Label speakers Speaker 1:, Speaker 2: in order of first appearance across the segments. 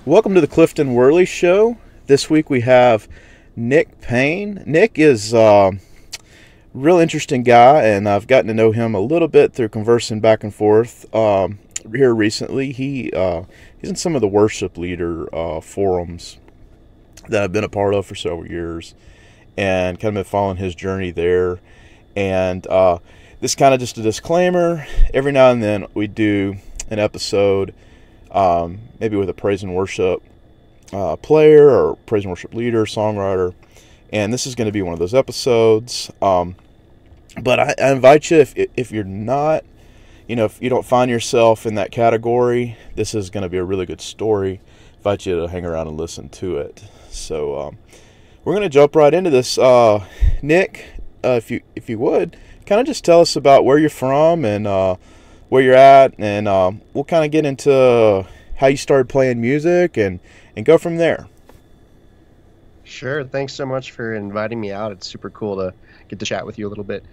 Speaker 1: Welcome to the Clifton Worley Show. This week we have Nic Payne. Nick is a real interesting guy, and I've gotten to know him a little bit through conversing back and forth here recently. He's in some of the worship leader forums that I've been a part of for several years, and kind of been following his journey there. And this kind of just a disclaimer. Every now and then we do an episode, maybe with a praise and worship player or praise and worship leader, songwriter, and this is going to be one of those episodes. But I invite you, if you're not, if you don't find yourself in that category, this is going to be a really good story. I invite you to hang around and listen to it. So we're going to jump right into this. Nick, if you would, kind of just tell us about where you're from and where you're at, and we'll kind of get into how you started playing music and go from there.
Speaker 2: Sure. Thanks so much for inviting me out. It's super cool to get to chat with you a little bit.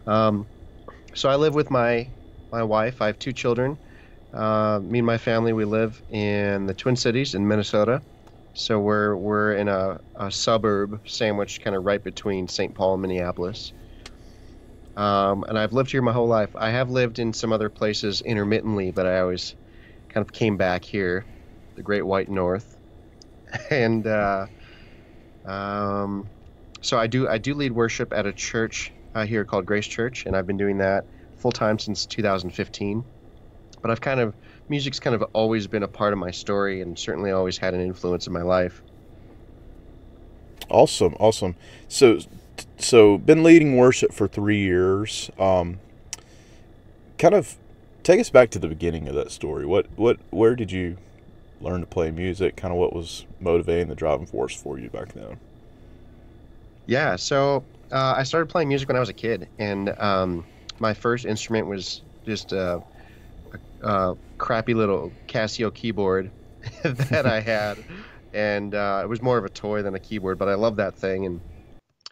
Speaker 2: So I live with my wife. I have two children. Me and my family, we live in the Twin Cities in Minnesota. So we're in a suburb sandwiched kind of right between St. Paul and Minneapolis. And I've lived here my whole life. I have lived in some other places intermittently, but I always kind of came back here, the Great White North. And so I do lead worship at a church here called Grace Church, and I've been doing that full time since 2015. But music's kind of always been a part of my story, and certainly always had an influence in my life.
Speaker 1: Awesome. So been leading worship for 3 years. Kind of take us back to the beginning of that story. Where did you learn to play music? Kind of what was motivating the driving force for you back then?
Speaker 2: Yeah, so I started playing music when I was a kid, and my first instrument was just a crappy little Casio keyboard that I had, and it was more of a toy than a keyboard, but I loved that thing. And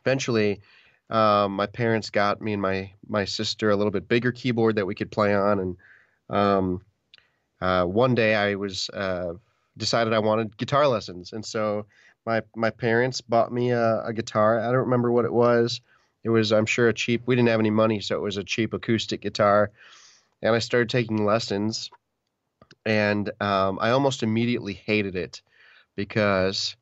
Speaker 2: eventually, my parents got me and my sister a little bit bigger keyboard that we could play on, and one day I was decided I wanted guitar lessons, and so my parents bought me a guitar. I don't remember what it was. It was, I'm sure, we didn't have any money, so it was a cheap acoustic guitar, and I started taking lessons, and I almost immediately hated it because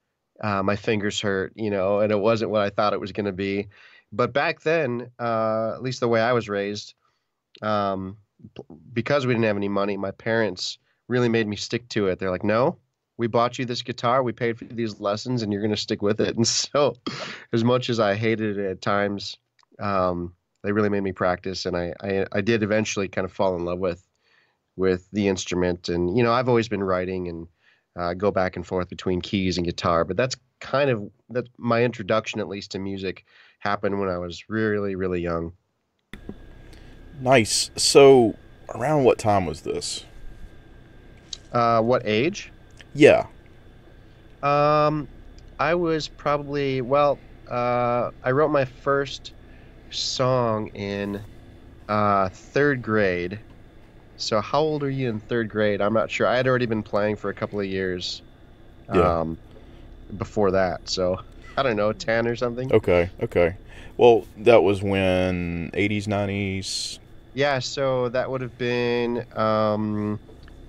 Speaker 2: my fingers hurt, and it wasn't what I thought it was going to be. But back then, at least the way I was raised, because we didn't have any money, my parents really made me stick to it. They're like, no, we bought you this guitar, we paid for these lessons, and you're going to stick with it. And so as much as I hated it at times, they really made me practice. And I did eventually kind of fall in love with the instrument. And, I've always been writing and go back and forth between keys and guitar. But that's my introduction, at least, to music happened when I was really, really young.
Speaker 1: Nice. So around what time was this?
Speaker 2: What age?
Speaker 1: Yeah.
Speaker 2: I was probably, I wrote my first song in third grade. So how old are you in third grade? I'm not sure. I had already been playing for a couple of years before that. So I don't know, 10 or something.
Speaker 1: Okay. Well, that was when 80s, 90s?
Speaker 2: Yeah, so that would have been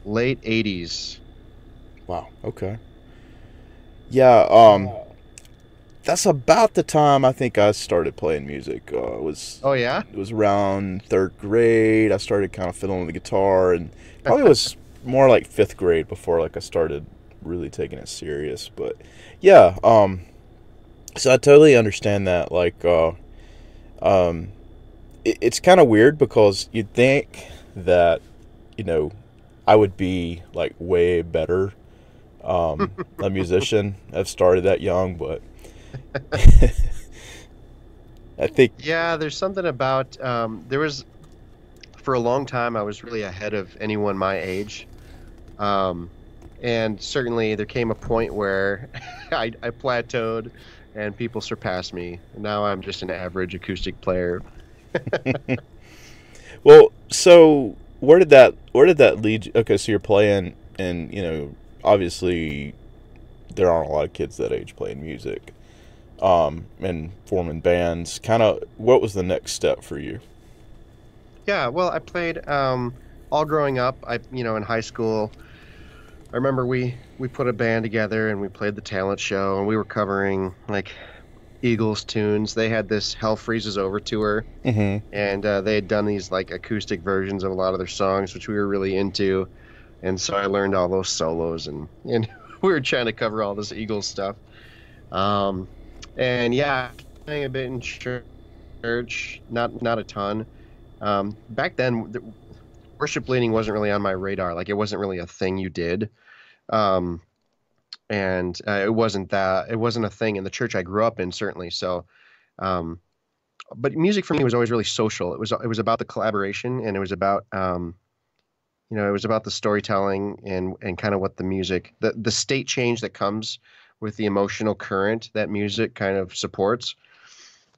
Speaker 2: late 80s.
Speaker 1: Wow, okay. Yeah, that's about the time I think I started playing music.
Speaker 2: Oh, yeah?
Speaker 1: It was around third grade. I started kind of fiddling with the guitar, and probably was more like fifth grade before I started really taking it serious. But yeah, so I totally understand that. It's kind of weird because you'd think that, I would be way better a musician. I've started that young, but I think...
Speaker 2: Yeah, there's something about, for a long time, I was really ahead of anyone my age. And certainly there came a point where I plateaued and people surpassed me. Now I'm just an average acoustic player.
Speaker 1: Well, so where did that lead you? Okay, so you're playing, and obviously there aren't a lot of kids that age playing music, and forming bands. Kind of, what was the next step for you?
Speaker 2: Yeah, well, I played all growing up. In high school, I remember we put a band together and we played the talent show and we were covering like Eagles tunes. They had this Hell Freezes Over tour,
Speaker 1: Mm-hmm.
Speaker 2: and they had done these like acoustic versions of a lot of their songs, which we were really into. And so I learned all those solos, and we were trying to cover all this Eagles stuff. Um, and yeah, playing a bit in church, not a ton. Back then, worship leading wasn't really on my radar. Like it wasn't really a thing you did. Um, and it wasn't a thing in the church I grew up in, certainly. So, um, but music for me was always really social. It was about the collaboration, and it was about the storytelling and kind of what the music, the state change that comes with the emotional current that music kind of supports.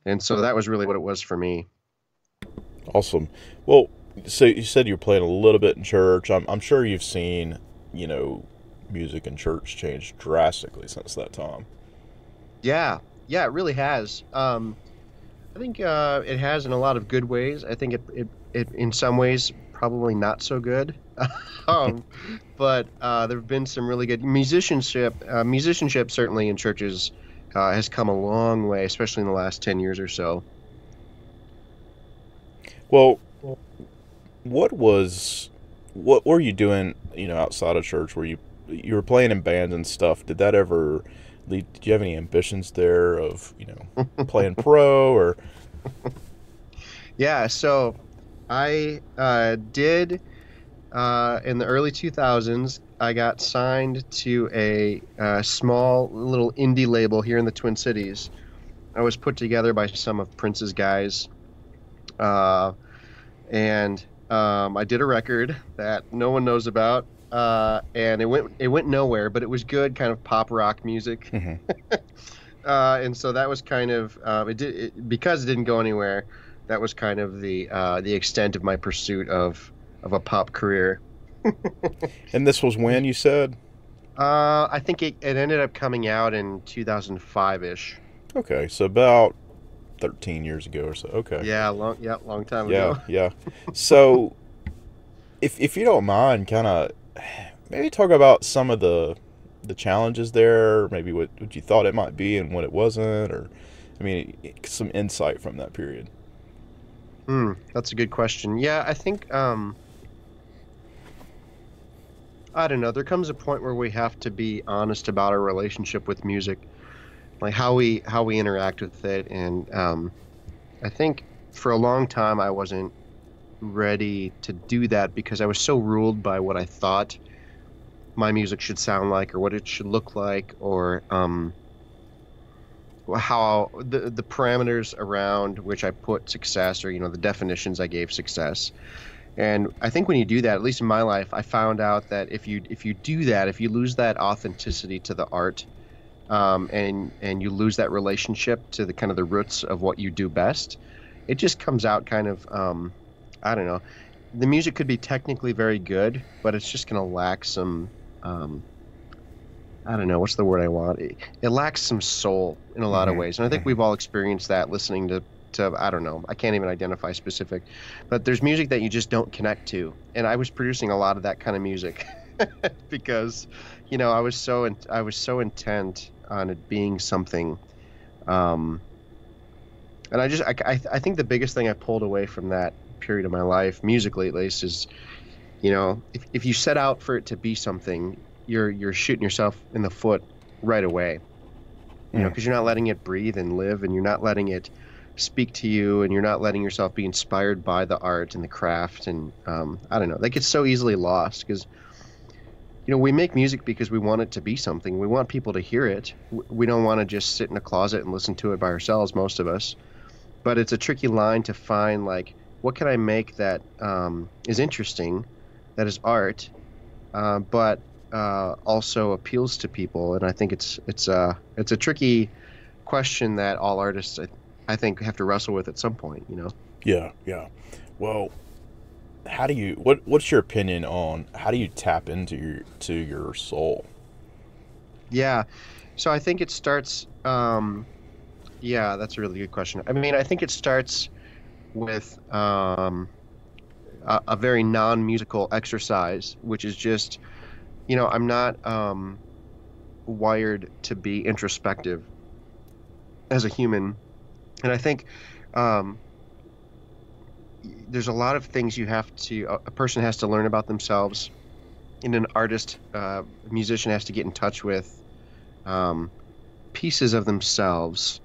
Speaker 2: And so that was really what it was for me.
Speaker 1: Awesome. Well, so you said you were playing a little bit in church. I'm sure you've seen, you know, music in church change drastically since that time.
Speaker 2: Yeah, yeah, it really has. I think it has in a lot of good ways. I think it in some ways probably not so good. um, but there have been some really good musicianship. Musicianship certainly in churches has come a long way, especially in the last 10 years or so.
Speaker 1: Well, what were you doing, you know, outside of church? You were playing in bands and stuff? Did that ever lead? Did you have any ambitions there of, you know, playing pro or?
Speaker 2: Yeah, so I did in the early 2000s. I got signed to a small little indie label here in the Twin Cities. I was put together by some of Prince's guys, uh, and I did a record that no one knows about, and it went nowhere, but it was good, kind of pop rock music.
Speaker 1: Mhm.
Speaker 2: And so that was kind of because it didn't go anywhere. That was kind of the extent of my pursuit of a pop career.
Speaker 1: And this was when you said?
Speaker 2: I think it ended up coming out in 2005-ish.
Speaker 1: Okay, so about 13 years ago or so. Okay.
Speaker 2: Yeah, long time
Speaker 1: Yeah,
Speaker 2: ago.
Speaker 1: yeah. So, if you don't mind, kind of maybe talk about some of the challenges there, maybe what you thought it might be and what it wasn't, or I mean, some insight from that period.
Speaker 2: That's a good question. Yeah, I think I don't know. There comes a point where we have to be honest about our relationship with music, like how we interact with it, and I think for a long time I wasn't ready to do that because I was so ruled by what I thought my music should sound like or what it should look like or how the parameters around which I put success or the definitions I gave success. And I think when you do that, at least in my life, I found out that if you do that, if you lose that authenticity to the art, and you lose that relationship to the kind of the roots of what you do best, it just comes out kind of I don't know. The music could be technically very good, but it's just going to lack some I don't know what's the word I want. It lacks some soul in a lot of
Speaker 1: Hmm.
Speaker 2: ways, and I think
Speaker 1: Hmm.
Speaker 2: we've all experienced that listening to I don't know. I can't even identify specific, but there's music that you just don't connect to, and I was producing a lot of that kind of music because I was so intent on it being something, um, and I think the biggest thing I pulled away from that period of my life, musically at least, is if you set out for it to be something, you're shooting yourself in the foot right away.
Speaker 1: Mm.
Speaker 2: Because you're not letting it breathe and live, and you're not letting it speak to you, and you're not letting yourself be inspired by the art and the craft, and I don't know, that gets so easily lost because we make music because we want it to be something. We want people to hear it. We don't want to just sit in a closet and listen to it by ourselves, most of us. But it's a tricky line to find, like, what can I make that is interesting, that is art, but also appeals to people. And I think it's a tricky question that all artists, I think, have to wrestle with at some point.
Speaker 1: Yeah, yeah. Well, how do you what's your opinion on how do you tap into your soul?
Speaker 2: Yeah. So I think it starts. Yeah, that's a really good question. I mean, I think it starts with a very non-musical exercise, which is just, I'm not wired to be introspective as a human, and I think um, there's a lot of things a person has to learn about themselves, and an artist, a musician has to get in touch with um, pieces of themselves,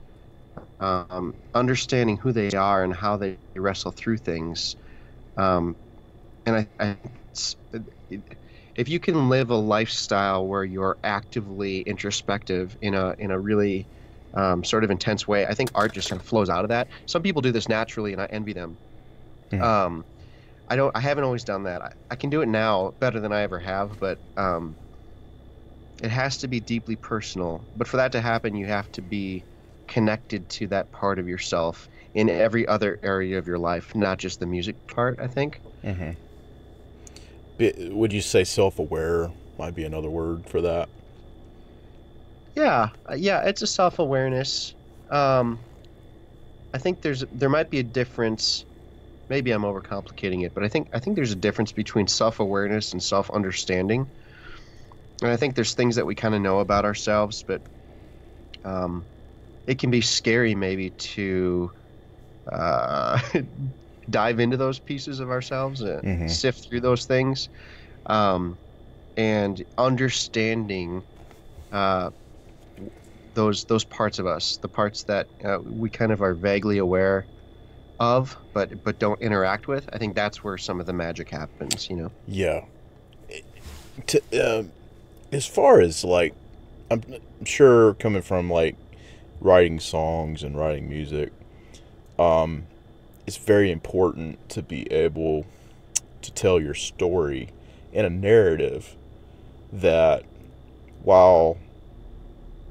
Speaker 2: understanding who they are and how they wrestle through things. Um, and I it's, if you can live a lifestyle where you're actively introspective in a really sort of intense way, I think art just kind of flows out of that. Some people do this naturally, and I envy them.
Speaker 1: Hmm.
Speaker 2: Um, I haven't always done that. I can do it now better than I ever have, but it has to be deeply personal. But for that to happen, you have to be connected to that part of yourself in every other area of your life, not just the music part, I think.
Speaker 1: Hmm. Would you say self-aware might be another word for that?
Speaker 2: Yeah, yeah, it's a self-awareness. Um, I think there might be a difference. Maybe I'm overcomplicating it, but I think there's a difference between self-awareness and self-understanding. And I think there's things that we kind of know about ourselves, but um, it can be scary maybe to uh, dive into those pieces of ourselves and
Speaker 1: Hmm.
Speaker 2: sift through those things, um, and understanding uh, those parts of us, the parts that we kind of are vaguely aware of, but don't interact with. I think that's where some of the magic happens, you know?
Speaker 1: Yeah. To, as far as like, I'm sure coming from like writing songs and writing music, um, it's very important to be able to tell your story in a narrative that, while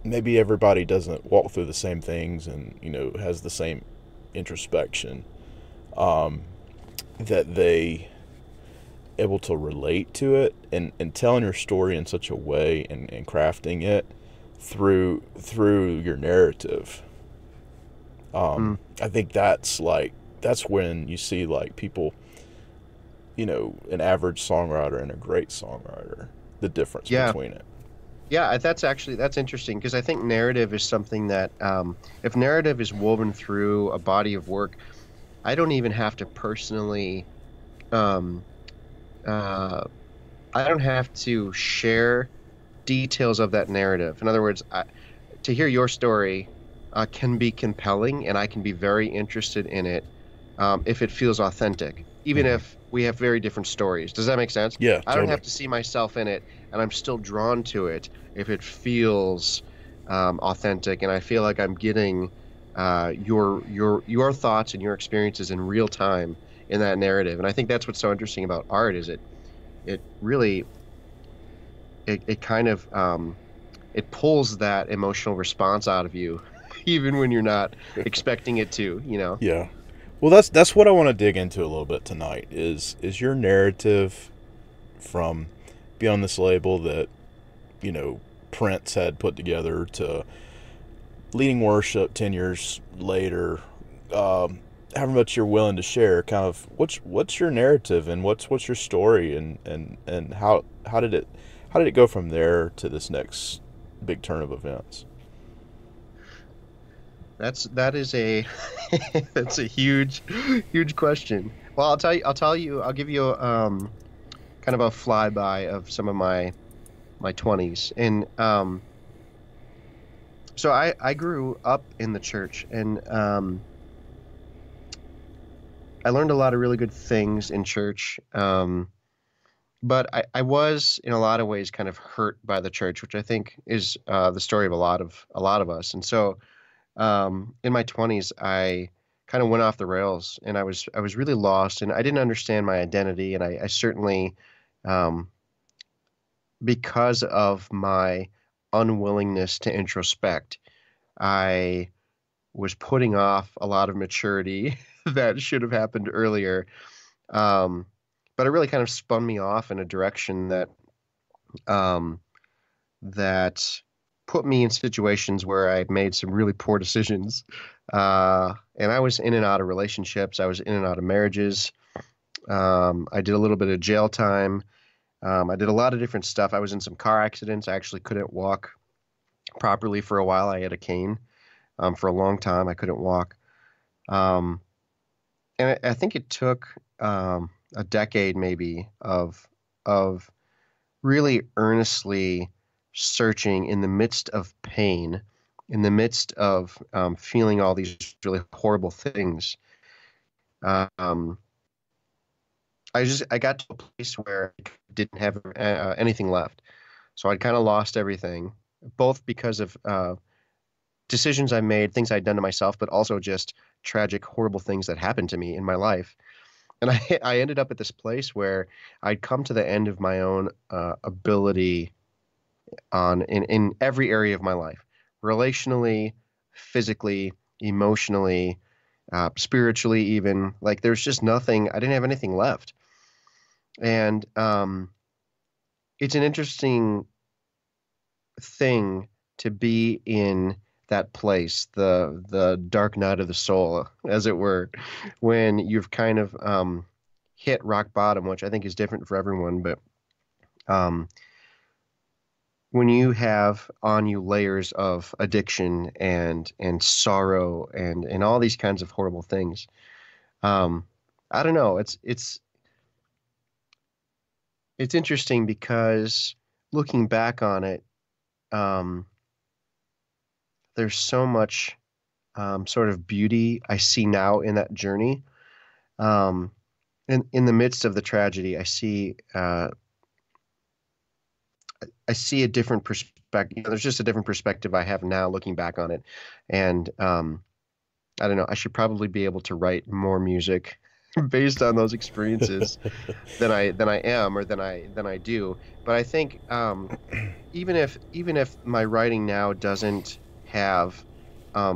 Speaker 1: maybe everybody doesn't walk through the same things and has the same introspection, um, that they able to relate to it, and telling your story in such a way, and crafting it through your narrative.
Speaker 2: Mm.
Speaker 1: I think that's when you see like people, an average songwriter and a great songwriter, the difference
Speaker 2: Yeah.
Speaker 1: between it.
Speaker 2: Yeah, that's interesting because I think narrative is something that if narrative is woven through a body of work, I don't even have to personally um, uh, I don't have to share details of that narrative. In other words, to hear your story can be compelling, and I can be very interested in it if it feels authentic, even
Speaker 1: Hmm.
Speaker 2: if we have very different stories. Does that make sense?
Speaker 1: Yeah,
Speaker 2: I don't
Speaker 1: totally.
Speaker 2: have to see myself in it, and I'm still drawn to it if it feels authentic, and I feel like I'm getting your thoughts and your experiences in real time in that narrative. And I think that's what's so interesting about art is it really it kind of it pulls that emotional response out of you, even when you're not expecting it to, you know?
Speaker 1: Yeah. Well, that's what I want to dig into a little bit tonight. Is your narrative from beyond this label that Prince had put together to leading worship 10 years later. However much you're willing to share, kind of what's your narrative, and what's your story, and how did it go from there to this next big turn of events?
Speaker 2: That is a that's a huge question. Well, I'll give you kind of a flyby of some of my 20s. And so I grew up in the church, and I learned a lot of really good things in church. But I was in a lot of ways kind of hurt by the church, which I think is the story of a lot of us. And so in my 20s, I kind of went off the rails, and I was really lost, and I didn't understand my identity, and I certainly, um, because of my unwillingness to introspect, I was putting off a lot of maturity that should have happened earlier. Um, but it really kind of spun me off in a direction um, that put me in situations where I made some really poor decisions. And I was in and out of relationships. I was in and out of marriages. I did a little bit of jail time. I did a lot of different stuff. I was in some car accidents. I actually couldn't walk properly for a while. I had a cane for a long time. I couldn't walk. Um, and I think it took a decade maybe of really earnestly searching in the midst of pain, in the midst of feeling all these really horrible things. Um, I got to a place where I didn't have anything left. So I'd kind of lost everything, both because of decisions I made, things I'd done to myself, but also just tragic, horrible things that happened to me in my life. And I ended up at this place where I'd come to the end of my own ability in every area of my life, relationally, physically, emotionally, spiritually, even. Like there's just nothing. I didn't have anything left, and it's an interesting thing to be in that place, the dark night of the soul, as it were, when you've kind of hit rock bottom, which I think is different for everyone, but um, when you have on you layers of addiction and sorrow and all these kinds of horrible things, um, I don't know. It's interesting because looking back on it, um, there's so much sort of beauty I see now in that journey. Um, in the midst of the tragedy, I see a different perspective. There's just a different perspective I have now looking back on it, and I don't know. I should probably be able to write more music based on those experiences than I am or than I do. But I think even if my writing now doesn't have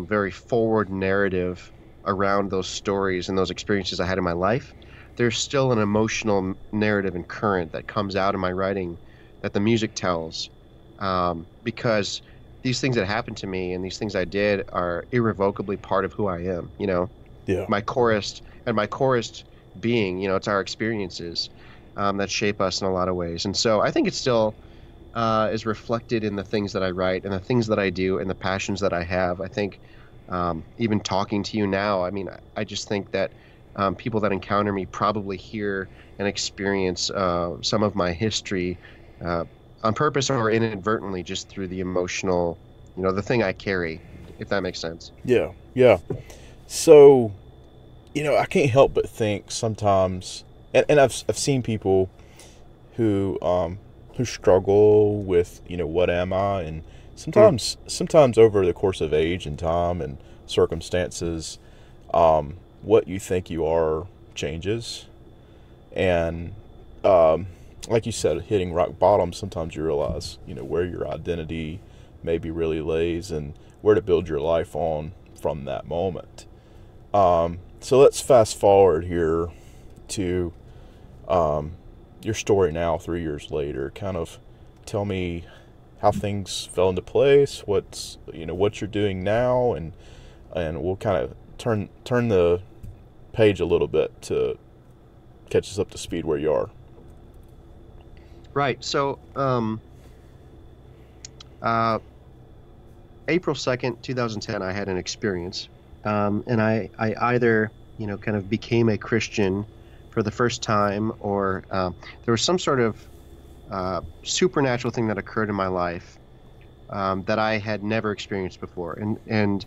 Speaker 2: very forward narrative around those stories and those experiences I had in my life, there's still an emotional narrative and current that comes out in my writing that the music tells, because these things that happened to me and these things I did are irrevocably part of who I am.
Speaker 1: Yeah.
Speaker 2: My chorus being, it's our experiences that shape us in a lot of ways. And so I think it still is reflected in the things that I write and the things that I do and the passions that I have. I think even talking to you now, I mean, I just think that people that encounter me probably hear and experience some of my history uh, on purpose or inadvertently, just through the emotional, the thing I carry, if that makes sense.
Speaker 1: Yeah. Yeah. So, I can't help but think sometimes, and I've seen people who struggle with, what am I, and
Speaker 2: Mm,
Speaker 1: sometimes over the course of age and time and circumstances, what you think you are changes, and like you said, hitting rock bottom, sometimes you realize, where your identity maybe really lays and where to build your life on from that moment. So let's fast forward here to your story now, 3 years later. Kind of tell me how things fell into place. What you're doing now, and we'll kind of turn the page a little bit to catch us up to speed where you are.
Speaker 2: right. So, uh, April 2nd, 2010, I had an experience, and I either, kind of became a Christian for the first time, or there was some sort of supernatural thing that occurred in my life that I had never experienced before. And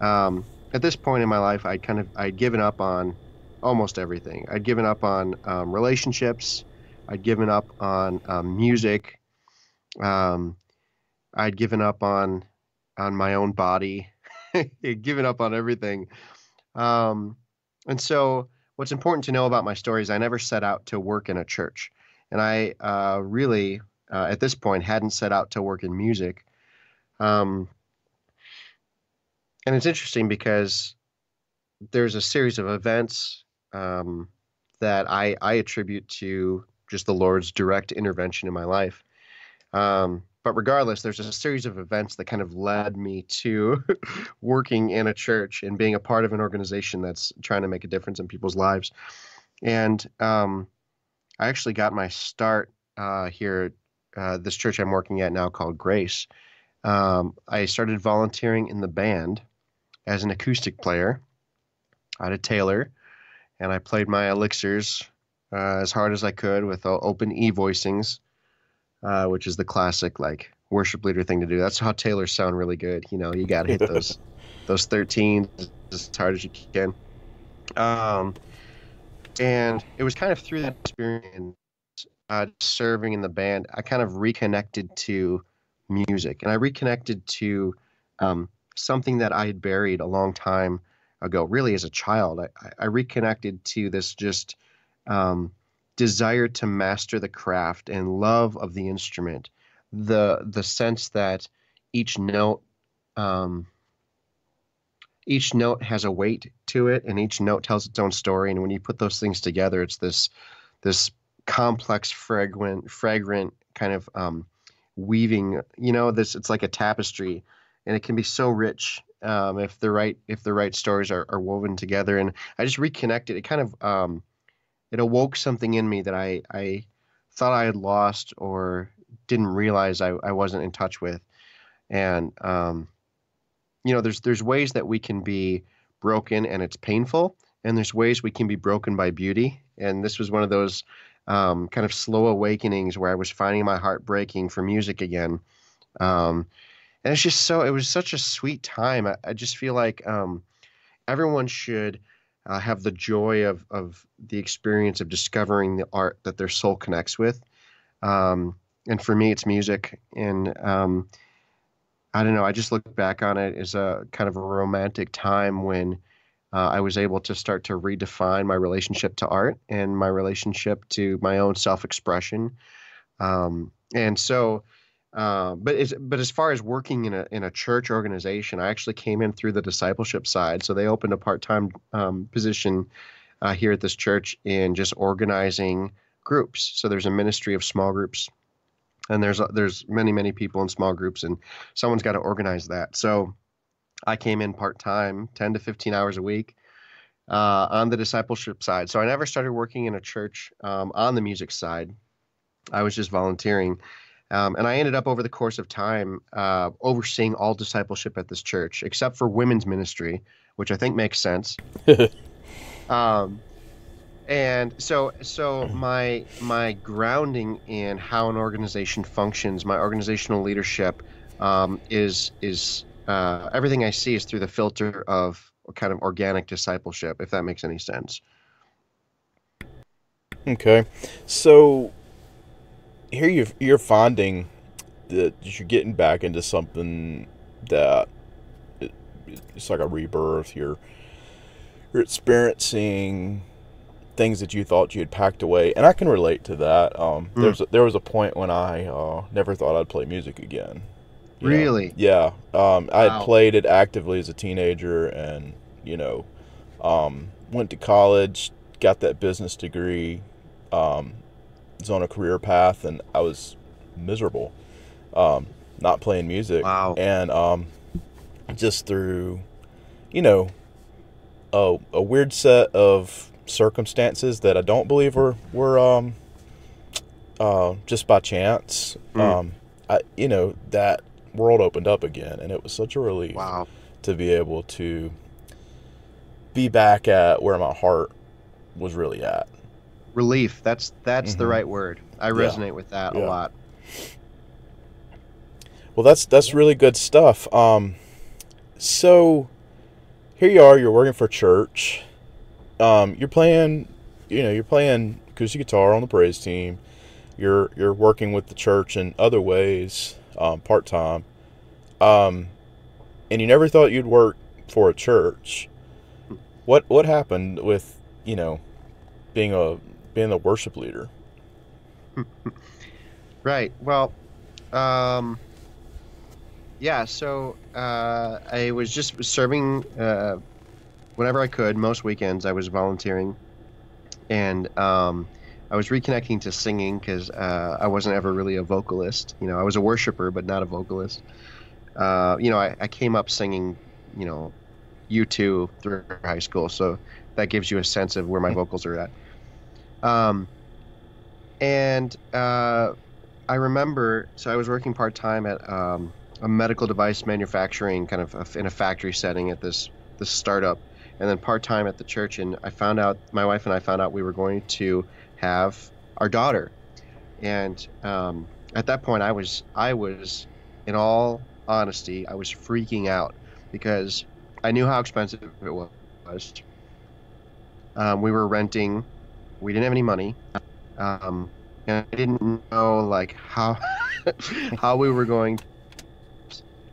Speaker 2: at this point in my life, I'd given up on almost everything. I'd given up on relationships. I'd given up on music. Um, I'd given up on my own body. I'd given up on everything. Um, and so, what's important to know about my story is I never set out to work in a church, and I really, at this point, hadn't set out to work in music. Um, and it's interesting because there's a series of events um, that I attribute to just the Lord's direct intervention in my life. But regardless, there's a series of events that kind of led me to working in a church and being a part of an organization that's trying to make a difference in people's lives. And I actually got my start here at this church I'm working at now called Grace. I started volunteering in the band as an acoustic player. I had a Taylor, and I played my elixirs as hard as I could with open e-voicings, which is the classic like worship leader thing to do. That's how Taylors sound really good. You know, you got to hit those 13s as hard as you can. And it was kind of through that experience, serving in the band, I kind of reconnected to music, and I reconnected to something that I had buried a long time ago, really as a child. I reconnected to this just desire to master the craft and love of the instrument, the sense that each note has a weight to it, and each note tells its own story. And when you put those things together, it's this complex, fragrant kind of weaving. You know, it's like a tapestry, and it can be so rich if the right stories are woven together. And I just reconnected. It kind of it awoke something in me that I thought I had lost or didn't realize I wasn't in touch with. And there's ways that we can be broken and it's painful, and there's ways we can be broken by beauty. And this was one of those kind of slow awakenings where I was finding my heart breaking for music again. And it was such a sweet time. I just feel like everyone should have the joy of the experience of discovering the art that their soul connects with. And for me, it's music. And I don't know, I just look back on it as a kind of a romantic time when I was able to start to redefine my relationship to art and my relationship to my own self-expression. And so, but as far as working in a church organization, I actually came in through the discipleship side. So they opened a part-time position here at this church in just organizing groups. So there's a ministry of small groups, and there's many people in small groups, and someone's got to organize that. So I came in part-time, 10 to 15 hours a week on the discipleship side. So I never started working in a church on the music side. I was just volunteering. And I ended up over the course of time overseeing all discipleship at this church, except for women's ministry, which I think makes sense. And so my grounding in how an organization functions, my organizational leadership, is everything I see is through the filter of kind of organic discipleship, if that makes any sense.
Speaker 1: Okay, so here you're finding that you're getting back into something that it's like a rebirth. You're experiencing things that you thought you had packed away, and I can relate to that. There was a point when I never thought I'd play music again.
Speaker 2: Really?
Speaker 1: Yeah. I had
Speaker 2: Wow.
Speaker 1: played it actively as a teenager, and went to college, got that business degree, was on a career path, and I was miserable, not playing music.
Speaker 2: Wow.
Speaker 1: And just through, a weird set of circumstances that I don't believe were just by chance. That world opened up again, and it was such a relief.
Speaker 2: Wow.
Speaker 1: To be able to be back at where my heart was really at.
Speaker 2: Relief. That's the right word. I resonate with that a lot.
Speaker 1: Well, that's really good stuff. So here you are. You're working for church. You're playing acoustic guitar on the praise team. You're working with the church in other ways, part time. And you never thought you'd work for a church. What happened with being a worship leader?
Speaker 2: Right. Well, yeah. So I was just serving whenever I could. Most weekends I was volunteering, and I was reconnecting to singing because I wasn't ever really a vocalist. I was a worshiper, but not a vocalist. I came up singing, you know, U2 through high school, so that gives you a sense of where my vocals are at. Um, and I remember, so I was working part-time at a medical device manufacturing kind of in a factory setting at this startup, and then part-time at the church. And my wife and I found out we were going to have our daughter. And at that point, I was, in all honesty, I was freaking out because I knew how expensive it was. We were renting. We didn't have any money. Um, and I didn't know like how how we were going.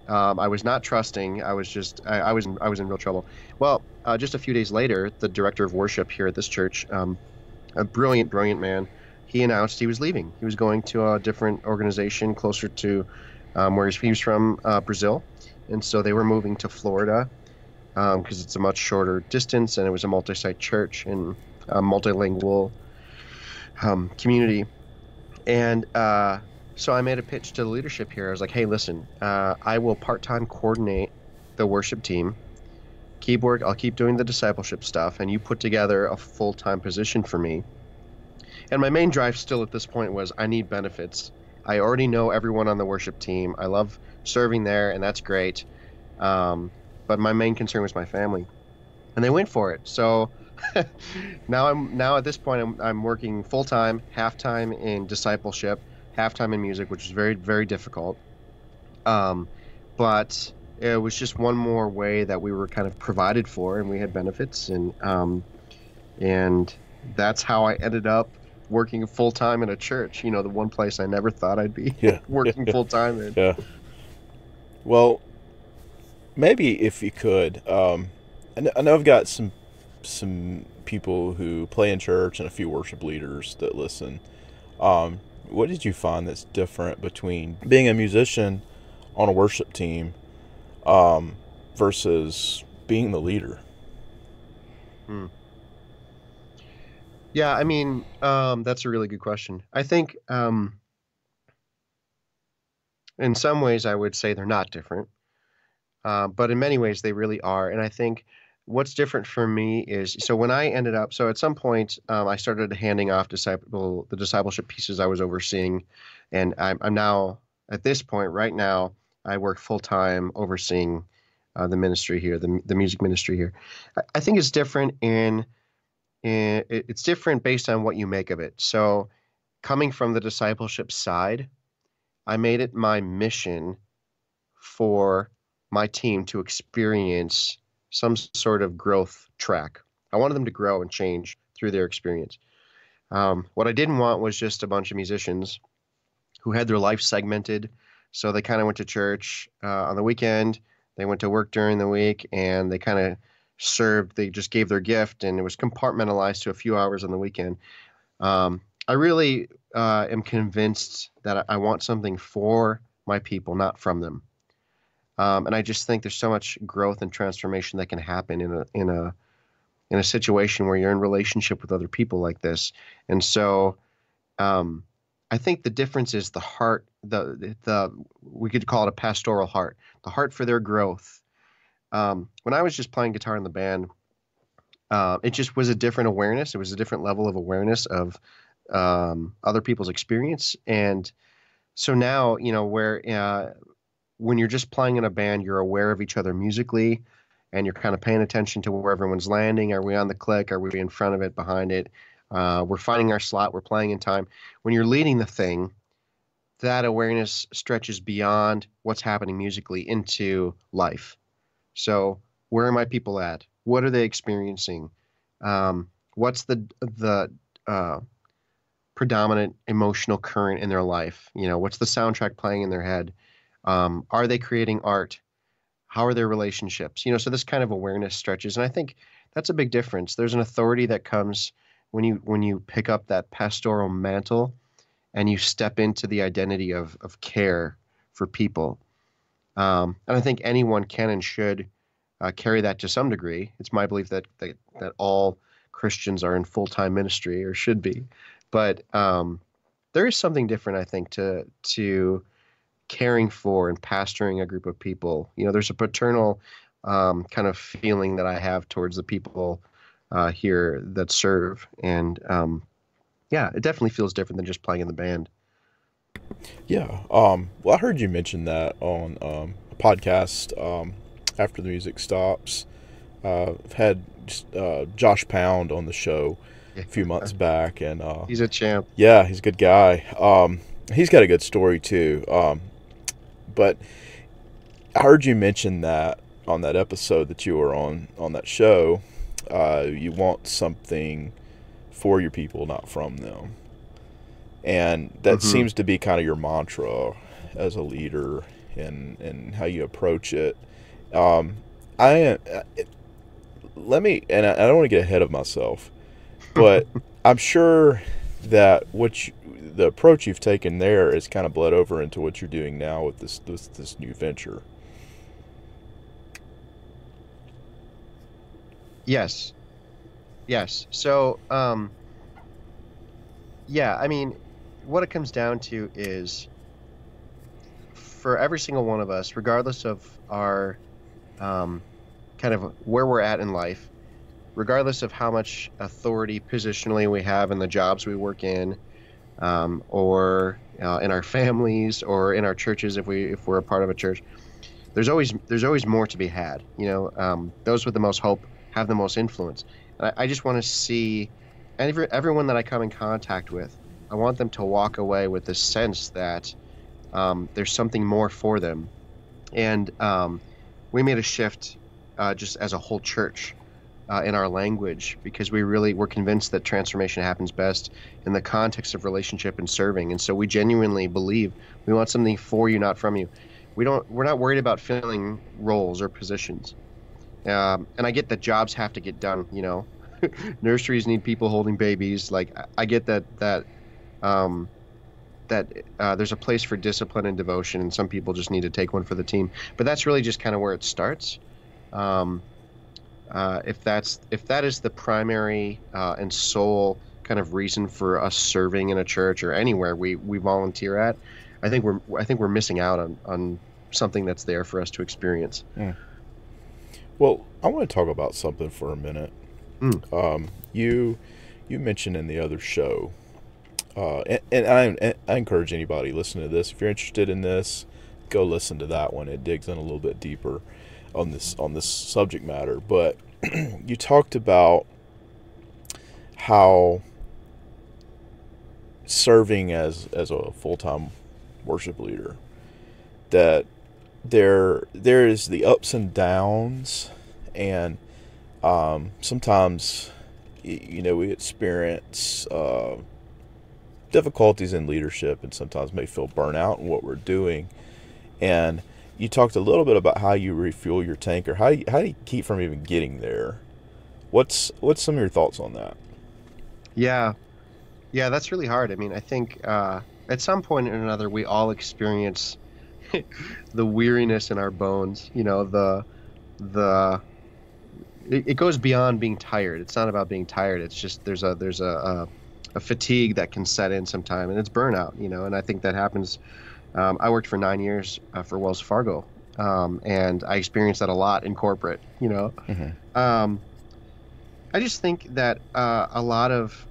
Speaker 2: I was not trusting. I was in real trouble. Well, just a few days later, the director of worship here at this church, a brilliant, brilliant man, he announced he was leaving. He was going to a different organization closer to where he was from, Brazil, and so they were moving to Florida because it's a much shorter distance, and it was a multi-site church and a multilingual community. And so I made a pitch to the leadership here. I was like, hey, listen, I will part-time coordinate the worship team. Keyboard, I'll keep doing the discipleship stuff, and you put together a full-time position for me. And my main drive still at this point was I need benefits. I already know everyone on the worship team. I love serving there, and that's great. But my main concern was my family, and they went for it. So now at this point I'm working full time, half time in discipleship, half time in music, which is very very difficult. Um, but it was just one more way that we were kind of provided for, and we had benefits, and that's how I ended up working full time in a church. The one place I never thought I'd be
Speaker 1: Yeah.
Speaker 2: working full time in.
Speaker 1: Yeah. Well, maybe if you could, I know I've got some people who play in church and a few worship leaders that listen. What did you find that's different between being a musician on a worship team versus being the leader?
Speaker 2: Hmm. Yeah, I mean, that's a really good question. I think in some ways I would say they're not different, but in many ways they really are. And I think what's different for me is so when I ended up, so at some point I started handing off the discipleship pieces I was overseeing, and I'm now at this point right now I work full time overseeing the ministry here, the music ministry here. I think it's different and it's different based on what you make of it. So, coming from the discipleship side, I made it my mission for my team to experience some sort of growth track. I wanted them to grow and change through their experience. What I didn't want was just a bunch of musicians who had their life segmented. So they kind of went to church on the weekend, they went to work during the week, and they kind of served, they just gave their gift, and it was compartmentalized to a few hours on the weekend. I really am convinced that I want something for my people, not from them. And I just think there's so much growth and transformation that can happen in a situation where you're in relationship with other people like this. And so um, I think the difference is the heart, the we could call it a pastoral heart, the heart for their growth. When I was just playing guitar in the band, it just was a different awareness. It was a different level of awareness of other people's experience. And so now, where when you're just playing in a band, you're aware of each other musically, and you're kind of paying attention to where everyone's landing. Are we on the click? Are we in front of it, behind it? We're finding our slot. We're playing in time. When you're leading the thing, that awareness stretches beyond what's happening musically into life. So where are my people at? What are they experiencing? What's the predominant emotional current in their life? What's the soundtrack playing in their head? Are they creating art? How are their relationships? So this kind of awareness stretches, and I think that's a big difference. There's an authority that comes when you pick up that pastoral mantle and you step into the identity of care for people. And I think anyone can and should carry that to some degree. It's my belief that all Christians are in full-time ministry or should be. But there is something different, I think, to caring for and pastoring a group of people. There's a paternal kind of feeling that I have towards the people here that serve, and yeah, it definitely feels different than just playing in the band.
Speaker 1: Yeah. Well, I heard you mention that on a podcast after the music stops. I've had Josh Pound on the show
Speaker 2: Yeah,
Speaker 1: a few months back, and
Speaker 2: he's a champ.
Speaker 1: yeah, he's a good guy. He's got a good story too. But I heard you mention that on that episode that you were on that show. You want something for your people, not from them. And that
Speaker 2: Hmm.
Speaker 1: seems to be kind of your mantra as a leader and how you approach it. Um, I let me, and I don't want to get ahead of myself, but I'm sure that the approach you've taken there is kind of bled over into what you're doing now with this new venture.
Speaker 2: Yes, yes. So, yeah, I mean, what it comes down to is for every single one of us, regardless of our um, kind of where we're at in life, regardless of how much authority positionally we have in the jobs we work in, or in our families, or in our churches if we're a part of a church, there's always more to be had. Those with the most hope have the most influence. And I just want to see everyone that I come in contact with. I want them to walk away with this sense that there's something more for them. And we made a shift just as a whole church in our language because we're convinced that transformation happens best in the context of relationship and serving. And so we genuinely believe we want something for you, not from you. We're not worried about filling roles or positions. And I get that jobs have to get done. Nurseries need people holding babies. Like I get um, that there's a place for discipline and devotion, and some people just need to take one for the team. But that's really just kind of where it starts. Um, if that is the primary and sole kind of reason for us serving in a church or anywhere we volunteer at, I think we're missing out on something that's there for us to experience.
Speaker 1: Mm. Well, I want to talk about something for a minute.
Speaker 2: Mm,
Speaker 1: You mentioned in the other show, and I encourage anybody listening to this, if you're interested in this, go listen to that one. It digs in a little bit deeper on this subject matter. But you talked about how serving as a full time worship leader, that there is the ups and downs, and sometimes we experience difficulties in leadership, and sometimes may feel burnout in what we're doing. And you talked a little bit about how you refuel your tank, or how do you keep from even getting there. What's some of your thoughts on that?
Speaker 2: yeah, yeah, that's really hard. I mean, I think at some point or another we all experience the weariness in our bones. The it goes beyond being tired. It's not about being tired. It's just there's a fatigue that can set in sometime, and it's burnout. And I think that happens. I worked for 9 years for Wells Fargo, and I experienced that a lot in corporate.
Speaker 1: Hmm.
Speaker 2: Um, I just think that a lot of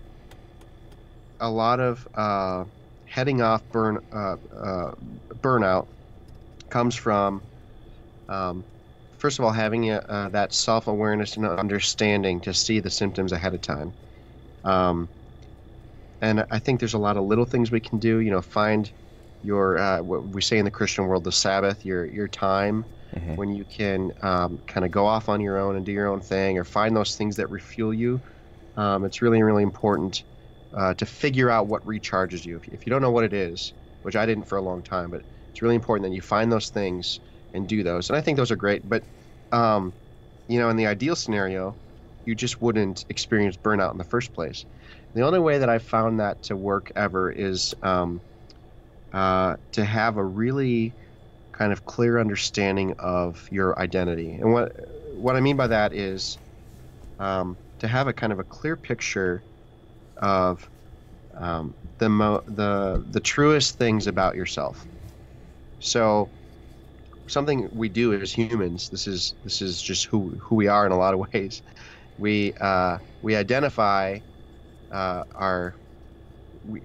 Speaker 2: heading off burnout comes from um, first of all having that self-awareness and understanding to see the symptoms ahead of time. Um, and I think there's a lot of little things we can do. Find your what we say in the Christian world, the Sabbath, your time
Speaker 1: Hmm.
Speaker 2: when you can kind of go off on your own and do your own thing, or find those things that refuel you. It's really, really important to figure out what recharges you. If you don't know what it is, which I didn't for a long time, but it's really important that you find those things and do those. And I think those are great. But um, in the ideal scenario, you just wouldn't experience burnout in the first place. The only way that I've found that to work ever is to have a really kind of clear understanding of your identity. And what I mean by that is to have a kind of a clear picture of the truest things about yourself. So something we do as humans, this is just who we are in a lot of ways. We identify our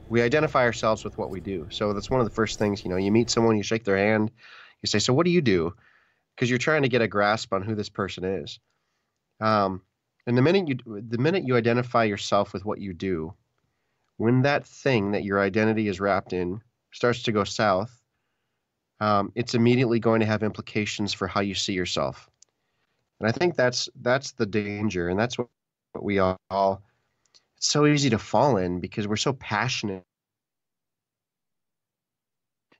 Speaker 2: we identify ourselves with what we do. So that's one of the first things, you meet someone, you shake their hand, you say, "So what do you do?" Because you're trying to get a grasp on who this person is. Um, and the minute you identify yourself with what you do, when that thing that your identity is wrapped in starts to go south, it's immediately going to have implications for how you see yourself. And I think that's the danger, and that's what we all. It's so easy to fall in because we're so passionate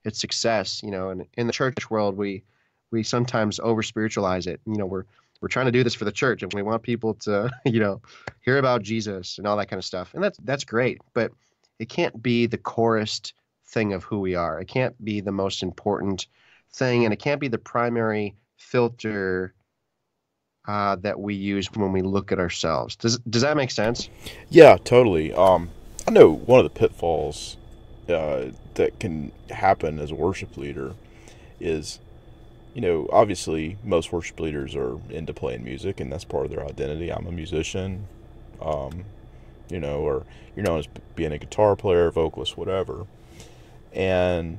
Speaker 2: at success, and in the church world, we sometimes over spiritualize it. We're trying to do this for the church, and we want people to, hear about Jesus and all that kind of stuff, and that's great, but it can't be the corest thing of who we are. It can't be the most important thing, and it can't be the primary filter that we use when we look at ourselves. Does that make sense?
Speaker 1: Yeah, totally. I know one of the pitfalls that can happen as a worship leader is, obviously most worship leaders are into playing music, and that's part of their identity. I'm a musician, um, or you're known as being a guitar player, vocalist, whatever. And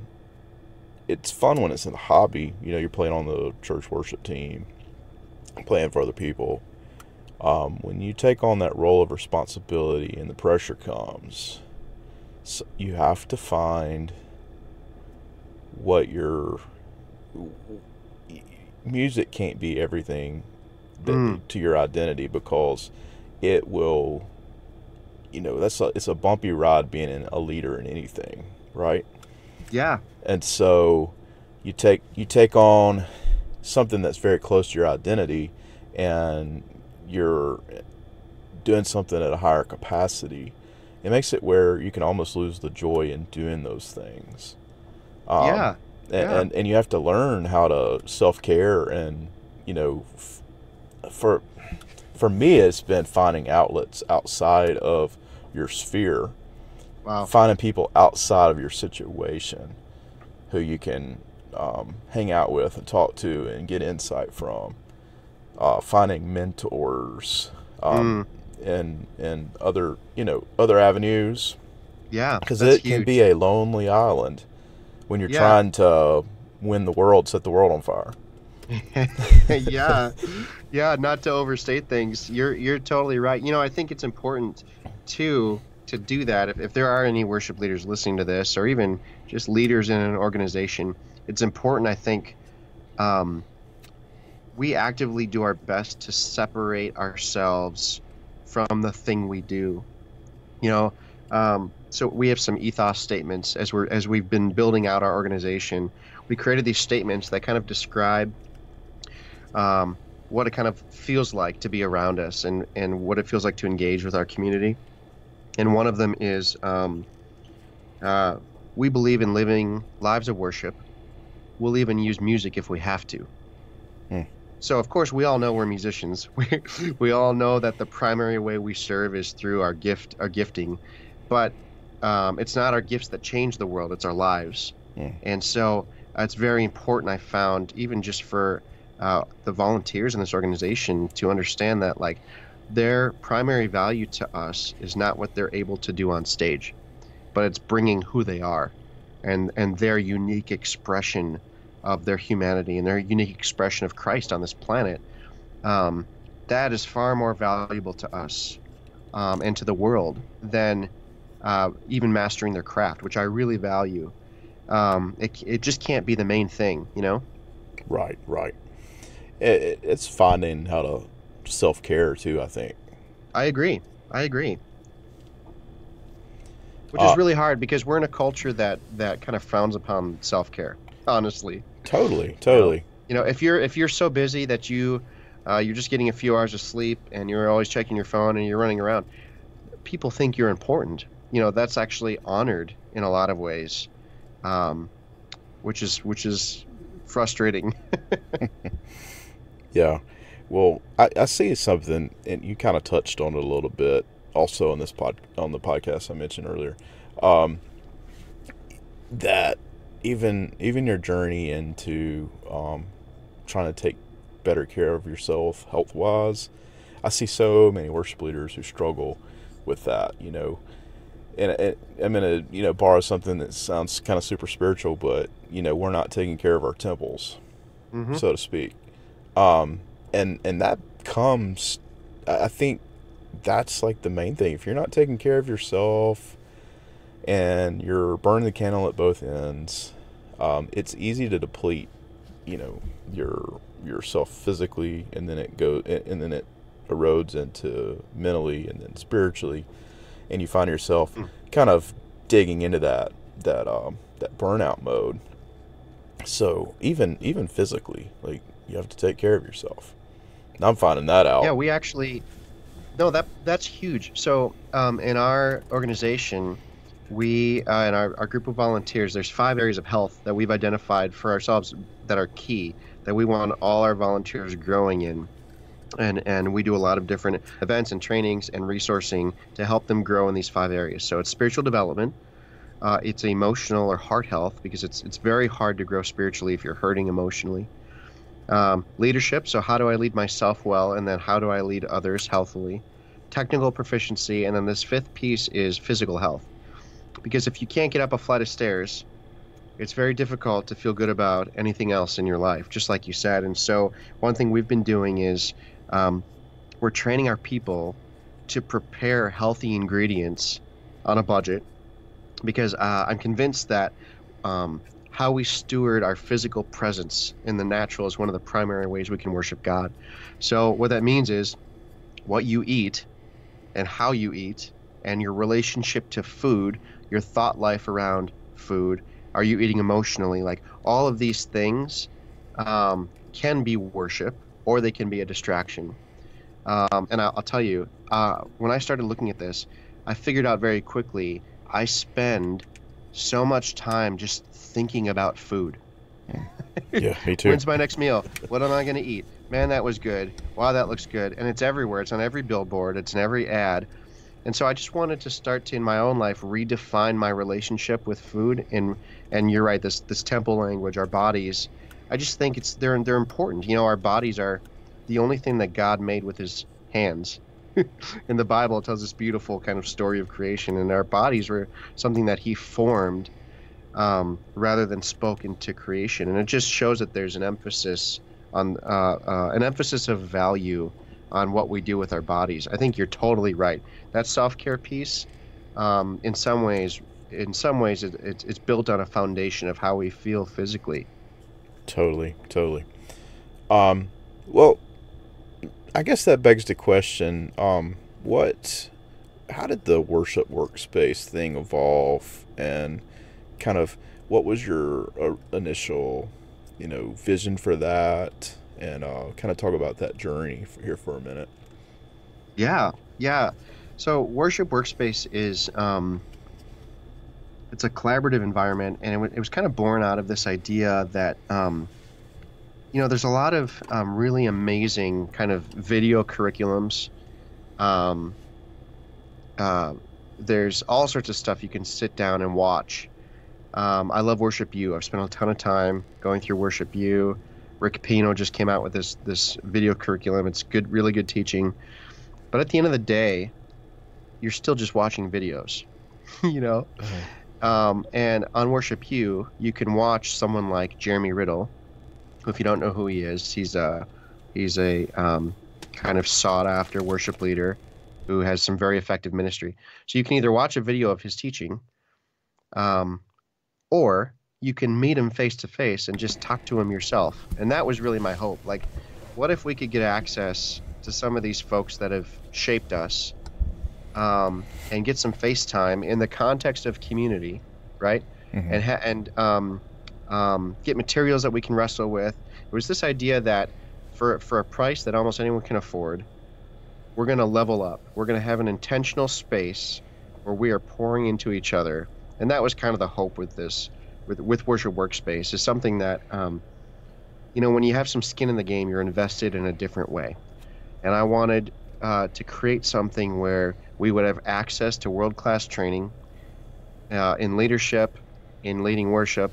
Speaker 1: it's fun when it's a hobby. You're playing on the church worship team, playing for other people. When you take on that role of responsibility and the pressure comes, so you have to find what your music can't be everything to your identity, because it will, it's a bumpy ride being a leader in anything, right?
Speaker 2: Yeah.
Speaker 1: And so you take on something that's very close to your identity, and you're doing something at a higher capacity. It makes it where you can almost lose the joy in doing those things.
Speaker 2: Yeah. Yeah.
Speaker 1: And you have to learn how to self-care, and for me, it's been finding outlets outside of your sphere,
Speaker 2: Wow.
Speaker 1: finding people outside of your situation who you can hang out with and talk to and get insight from, finding mentors, and other avenues,
Speaker 2: Yeah,
Speaker 1: because
Speaker 2: that's
Speaker 1: it can be
Speaker 2: huge.
Speaker 1: a lonely island when you're
Speaker 2: Yeah.
Speaker 1: trying to win the world, set the world on fire.
Speaker 2: Yeah. Yeah, not to overstate things. You're totally right. I think it's important to do that. If there are any worship leaders listening to this, or even just leaders in an organization, it's important, I think, um, we actively do our best to separate ourselves from the thing we do. You know, so we have some ethos statements as we've been building out our organization. We created these statements that kind of describe um, what it kind of feels like to be around us, and what it feels like to engage with our community. And one of them is uh, we believe in living lives of worship. We'll even use music if we have to.
Speaker 1: Hmm.
Speaker 2: So, of course, we all know we're musicians. We all know that the primary way we serve is through our gifting, but it's not our gifts that change the world; it's our lives.
Speaker 1: Hmm.
Speaker 2: And so, it's very important. I found, even just for the volunteers in this organization, to understand that, like, their primary value to us is not what they're able to do on stage, but it's bringing who they are, and their unique expression of their humanity and their unique expression of Christ on this planet. Um, that is far more valuable to us, and to the world, than even mastering their craft, which I really value. It just can't be the main thing, you know?
Speaker 1: Right, right. It's finding how to self-care too, I think.
Speaker 2: I agree. I agree. Which is
Speaker 1: Uh,
Speaker 2: really hard because we're in a culture that kind of frowns upon self-care, honestly.
Speaker 1: totally,
Speaker 2: You know,
Speaker 1: totally.
Speaker 2: if you're so busy that you're just getting a few hours of sleep, and you're always checking your phone and you're running around, people think you're important. That's actually honored in a lot of ways, um, which is frustrating.
Speaker 1: Yeah. Well, I see something, and you kind of touched on it a little bit also on the podcast I mentioned earlier. um, that even your journey into trying to take better care of yourself health wise. I see so many worship leaders who struggle with that, and I'm gonna borrow something that sounds kind of super spiritual, but we're not taking care of our temples,
Speaker 2: Mm-hmm.
Speaker 1: so to speak. And that comes, I think that's like the main thing. If you're not taking care of yourself and you're burning the candle at both ends, it's easy to deplete, yourself physically, and then it erodes into mentally and then spiritually, and you find yourself kind of digging into that burnout mode. So even physically, like, you have to take care of yourself. And I'm finding that
Speaker 2: Yeah,
Speaker 1: out.
Speaker 2: we actually no, that's huge. So, in our organization, we in our group of volunteers, there's 5 areas of health that we've identified for ourselves that are key that we want all our volunteers growing in. And we do a lot of different events and trainings and resourcing to help them grow in these 5 areas. So it's spiritual development, it's emotional or heart health, because it's very hard to grow spiritually if you're hurting emotionally. Leadership, so how do I lead myself well, and then how do I lead others healthily? Technical proficiency, and then this fifth piece is physical health. Because if you can't get up a flight of stairs, it's very difficult to feel good about anything else in your life, just like you said. And so one thing we've been doing is um, we're training our people to prepare healthy ingredients on a budget, because I'm convinced that how we steward our physical presence in the natural is one of the primary ways we can worship God. So what that means is what you eat and how you eat and your relationship to food, your thought life around food. Are you eating emotionally? Like, all of these things can be worship, or they can be a distraction. And I'll tell you, when I started looking at this, I figured out very quickly I spend so much time just thinking about food.
Speaker 1: Yeah, me too.
Speaker 2: When's my next meal? What am I going to eat? Man, that was good. Wow, that looks good. And it's everywhere. It's on every billboard. It's in every ad. And so I just wanted to start to, in my own life, redefine my relationship with food. And you're right, this temple language, our bodies. I just think they're important. Our bodies are the only thing that God made with His hands. In the Bible, it tells this beautiful kind of story of creation, and our bodies were something that He formed rather than spoke into creation. And it just shows that there's an emphasis on an emphasis of value on what we do with our bodies. I think you're totally right. That self-care piece, in some ways, it's built on a foundation of how we feel physically.
Speaker 1: Totally, totally. Well, I guess that begs the question, what how did the worship workspace thing evolve, and kind of what was your initial, vision for that, and kind of talk about that journey here for a minute.
Speaker 2: Yeah, yeah. So worship workspace is it's a collaborative environment, and it was kind of born out of this idea that there's a lot of really amazing kind of video curriculums. Um, uh, there's all sorts of stuff you can sit down and watch. I love Worship U. I've spent a ton of time going through Worship U. Rick Payne just came out with this video curriculum. It's good, really good teaching. But at the end of the day, you're still just watching videos, you know? And on Worship U, you can watch someone like Jeremy Riddle, who, if you don't know who he is, he's a kind of sought after worship leader who has some very effective ministry. So you can either watch a video of his teaching, or you can meet him face to face and just talk to him yourself. And that was really my hope. Like, what if we could get access to some of these folks that have shaped us, and get some FaceTime in the context of community, right?
Speaker 1: Mm-hmm.
Speaker 2: And get materials that we can wrestle with. It was this idea that for a price that almost anyone can afford, we're going to level up. We're going to have an intentional space where we are pouring into each other. And that was kind of the hope with this, with Worship Workspace, is something that, when you have some skin in the game, you're invested in a different way. And I wanted to create something where we would have access to world-class training, in leadership, in leading worship,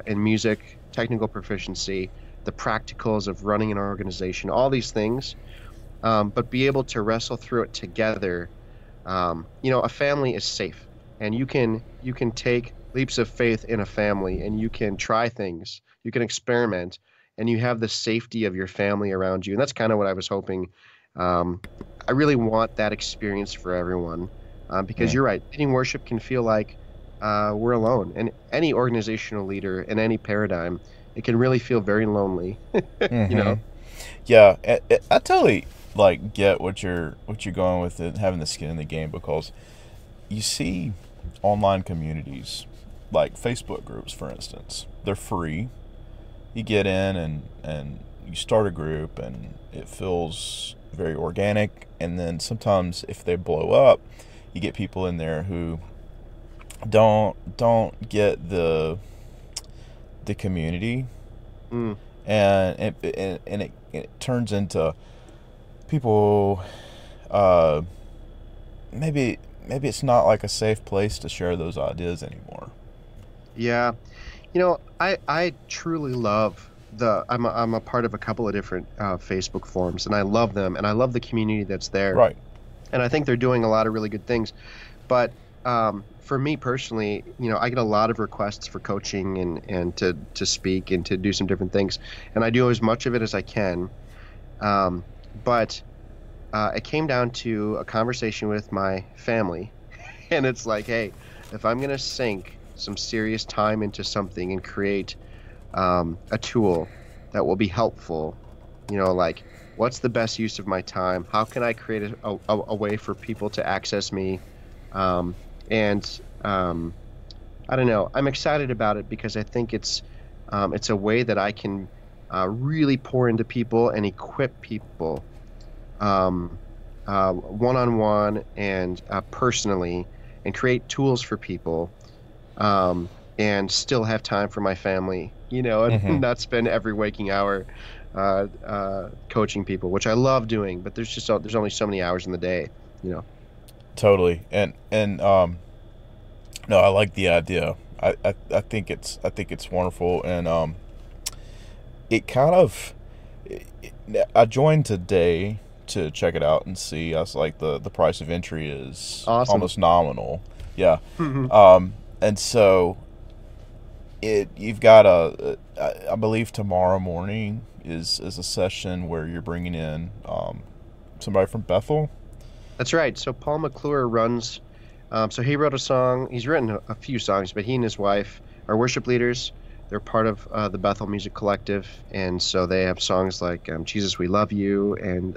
Speaker 2: in music, technical proficiency, the practicals of running an organization, all these things, but be able to wrestle through it together. A family is safe, and you can take leaps of faith in a family, and you can try things, you can experiment, and you have the safety of your family around you. And that's kind of what I was hoping. Um, I really want that experience for everyone, because
Speaker 1: Mm.
Speaker 2: you're right. Leading worship can feel like we're alone, and any organizational leader in any paradigm, it can really feel very lonely. You
Speaker 1: Mm-hmm.
Speaker 2: know?
Speaker 1: Yeah, I totally like get what you're going with it, having the skin in the game, because you see online communities like Facebook groups, for instance. They're free. You get in and you start a group, and it feels very organic. And then sometimes if they blow up, you get people in there who don't get the community,
Speaker 2: Mm,
Speaker 1: and it turns into people, uh, maybe it's not like a safe place to share those ideas anymore.
Speaker 2: yeah. I truly love I'm a part of a couple of different Facebook forums, and I love them, and I love the community that's there,
Speaker 1: Right.
Speaker 2: and I think they're doing a lot of really good things. But for me personally, I get a lot of requests for coaching and to speak and to do some different things, and I do as much of it as I can. But it came down to a conversation with my family, and it's like, hey, if I'm gonna sink some serious time into something and create a tool that will be helpful. Like, what's the best use of my time? How can I create a way for people to access me? Um, and I don't know. I'm excited about it because I think it's a way that I can really pour into people and equip people, um, one-on-one and personally, and create tools for people, and still have time for my family, and
Speaker 1: Mm-hmm.
Speaker 2: not spend every waking hour coaching people, which I love doing, but there's only so many hours in the day, you know.
Speaker 1: Totally. And no, I like the idea. I think it's wonderful, and it kind of I joined today to check it out and see. I was like, the price of entry is
Speaker 2: Awesome.
Speaker 1: almost nominal. Yeah. And so you've got I believe tomorrow morning is a session where you're bringing in somebody from Bethel.
Speaker 2: That's right. So Paul McClure runs. So he wrote a song. He's written a few songs, but he and his wife are worship leaders. They're part of the Bethel Music Collective, and so they have songs like "Jesus, We Love You" and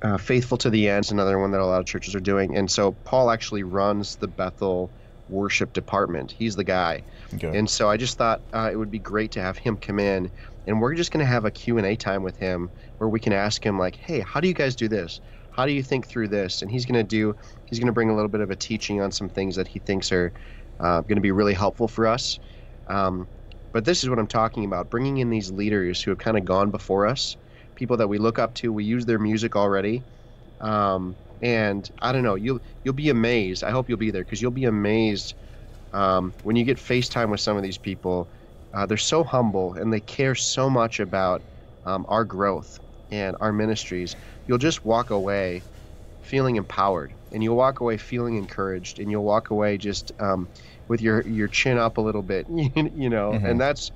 Speaker 2: uh, "Faithful to the End" is another one that a lot of churches are doing. And so Paul actually runs the Bethel worship department. He's the guy.
Speaker 1: Okay.
Speaker 2: And so I just thought it would be great to have him come in, and we're just going to have a Q&A time with him where we can ask him like, "Hey, how do you guys do this? How do you think through this?" And he's going to bring a little bit of a teaching on some things that he thinks are going to be really helpful for us. Um, but this is what I'm talking about, bringing in these leaders who have kind of gone before us, people that we look up to. We use their music already. And I don't know, you'll be amazed. I hope you'll be there because you'll be amazed when you get FaceTime with some of these people. They're so humble and they care so much about our growth and our ministries. You'll just walk away feeling empowered, and you'll walk away feeling encouraged, and you'll walk away just with your chin up a little bit,
Speaker 1: Mm-hmm.
Speaker 2: And that's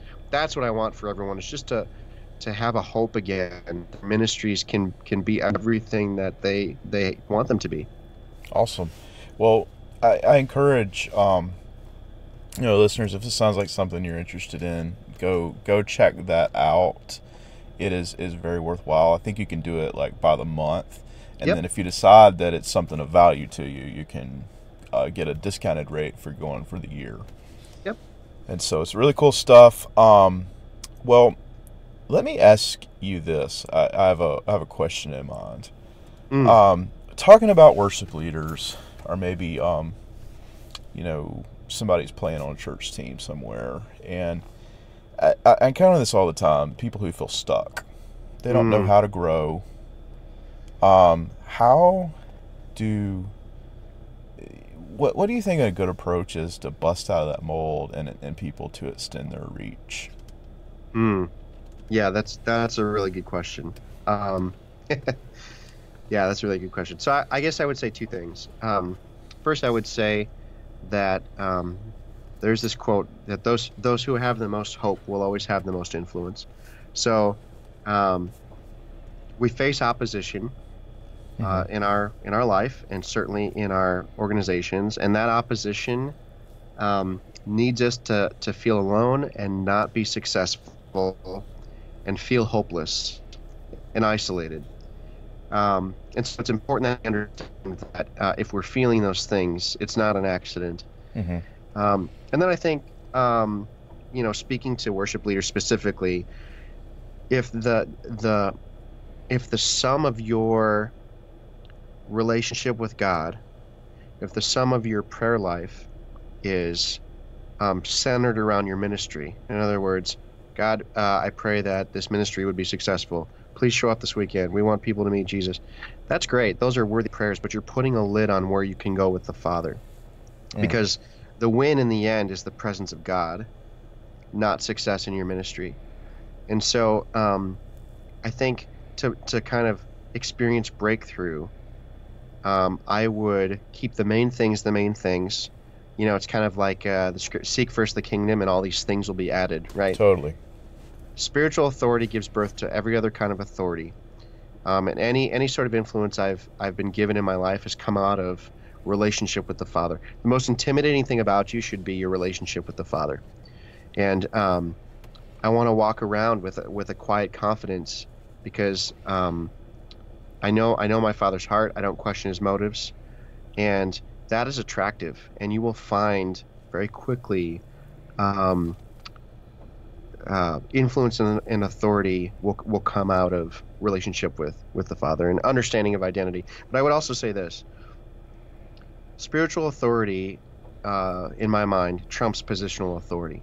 Speaker 2: what I want for everyone. It's just to have a hope again. Ministries can be everything that they want them to be.
Speaker 1: Awesome. Well, I encourage listeners, if this sounds like something you're interested in, go check that out. It is very worthwhile. I think you can do it like by the month, and
Speaker 2: Yep.
Speaker 1: then if you decide that it's something of value to you, you can get a discounted rate for going for the year.
Speaker 2: Yep.
Speaker 1: And so it's really cool stuff. Well, let me ask you this. I have a question in mind.
Speaker 2: Mm,
Speaker 1: Talking about worship leaders, or maybe somebody's playing on a church team somewhere, and I encounter this all the time. People who feel stuck, they don't know
Speaker 2: mm.
Speaker 1: how to grow. How do what do you think a good approach is to bust out of that mold and people to extend their reach?
Speaker 2: Hmm. Yeah, that's a really good question. Um, yeah, that's a really good question. So I guess I would say two things. First, I would say that there's this quote that those who have the most hope will always have the most influence. So um, we face opposition
Speaker 1: Hmm.
Speaker 2: in our life and certainly in our organizations, and that opposition needs us to feel alone and not be successful and feel hopeless and isolated. And so it's important that we understand that if we're feeling those things, it's not an accident.
Speaker 1: Hmm.
Speaker 2: And then I think, speaking to worship leaders specifically, if if the sum of your relationship with God, if the sum of your prayer life is centered around your ministry, in other words, God, I pray that this ministry would be successful. Please show up this weekend. We want people to meet Jesus. That's great. Those are worthy prayers, but you're putting a lid on where you can go with the Father.
Speaker 1: Mm.
Speaker 2: Because the win in the end is the presence of God, not success in your ministry. And so I think to kind of experience breakthrough, I would keep the main things the main things. You know, it's kind of like the script, seek first the kingdom and all these things will be added, right?
Speaker 1: Totally.
Speaker 2: Spiritual authority gives birth to every other kind of authority. And any sort of influence I've been given in my life has come out of relationship with the Father. The most intimidating thing about you should be your relationship with the Father. And I want to walk around with a quiet confidence because I know my Father's heart. I don't question his motives, and that is attractive. And you will find very quickly um, influence and authority will come out of relationship with the Father and understanding of identity. But I would also say this: spiritual authority, in my mind, trumps positional authority.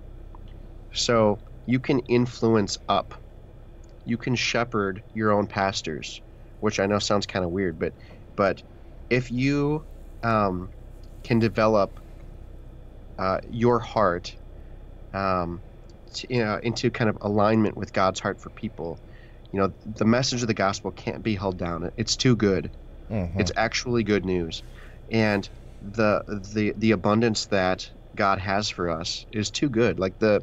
Speaker 2: So you can influence up. You can shepherd your own pastors, which I know sounds kind of weird, but if you um, can develop your heart into kind of alignment with God's heart for people, you know, the message of the gospel can't be held down. It's too good.
Speaker 1: Hmm.
Speaker 2: It's actually good news, and the abundance that God has for us is too good. Like the